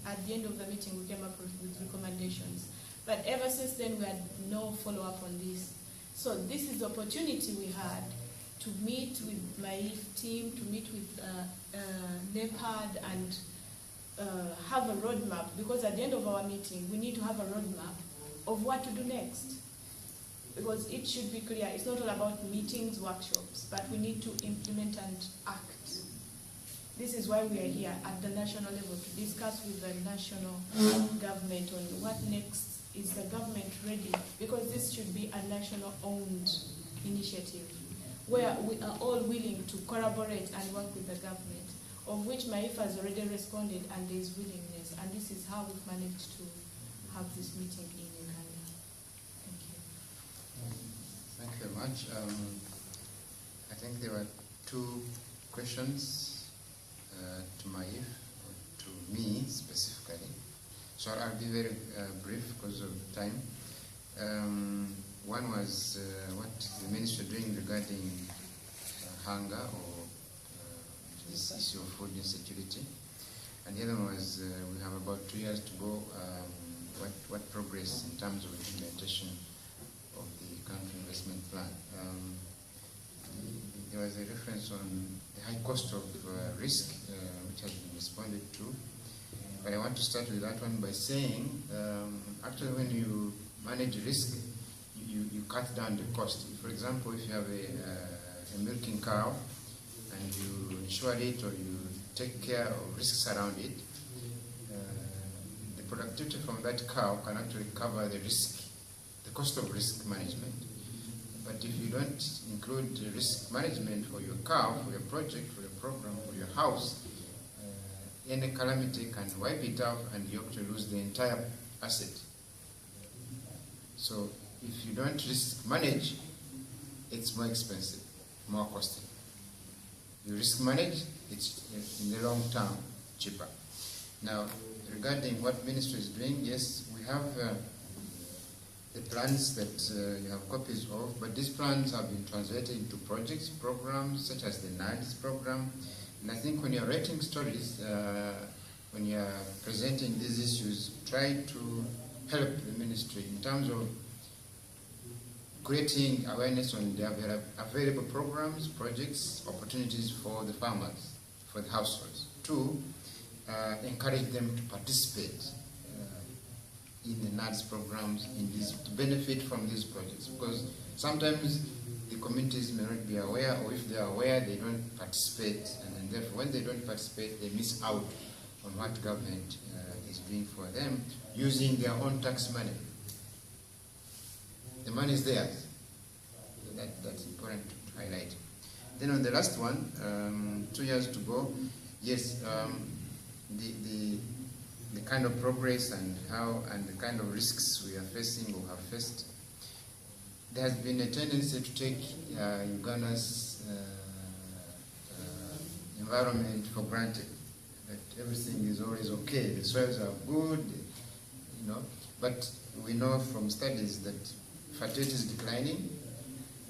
at the end of the meeting, we came up with recommendations. But ever since then, we had no follow-up on this. So this is the opportunity we had to meet with my team, to meet with NEPAD and have a roadmap, because at the end of our meeting, we need to have a roadmap of what to do next. Because it should be clear, it's not all about meetings, workshops, but we need to implement and act. This is why we are here at the national level, to discuss with the national government on what next. Is the government ready? Because this should be a national-owned initiative where we are all willing to collaborate and work with the government, of which MAIF has already responded and there is willingness. And this is how we've managed to have this meeting in Uganda. Thank you. Thank you very much. I think there were two questions to MAIF, or to me specifically. So I'll be very brief because of time. One was what the ministry is doing regarding hunger or this issue of food insecurity. And the other one was we have about 2 years to go, what progress in terms of implementation of the country investment plan. There was a reference on the high cost of risk, which has been responded to. But I want to start with that one by saying, actually when you manage risk, you cut down the cost. For example, if you have a milking cow and you insure it or you take care of risks around it, the productivity from that cow can actually cover the risk, the cost of risk management. But if you don't include the risk management for your cow, for your project, for your program, for your house, any calamity can wipe it out and you actually lose the entire asset. So if you don't risk manage, it's more expensive, more costly. You risk manage, it's in the long term cheaper. Now, regarding what ministry is doing, yes, we have the plans that you have copies of, but these plans have been translated into projects, programs, such as the NADS program. And I think when you're writing stories, when you're presenting these issues, try to help the ministry in terms of creating awareness on the available programs, projects, opportunities for the farmers, for the households. Two, encourage them to participate in the NADS programs, in these, to benefit from these projects, because sometimes the communities may not be aware, or if they are aware, they don't participate, and therefore when they don't participate, they miss out on what government is doing for them, using their own tax money. The money is theirs. So that's important to highlight. Then on the last one, 2 years to go, yes, the kind of progress and how and the kind of risks we are facing or have faced, there has been a tendency to take Uganda's environment for granted, that everything is always okay, the soils are good, you know. But we know from studies that fertility is declining.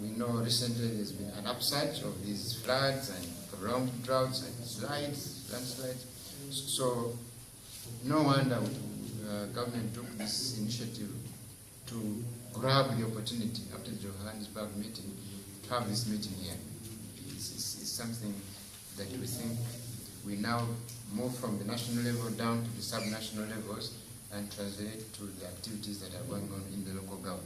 We know recently there's been an upsurge of these floods and prolonged droughts and landslides. So no wonder government took this initiative to grab the opportunity after the Johannesburg meeting to have this meeting here. It's something that we think we now move from the national level down to the sub-national levels and translate to the activities that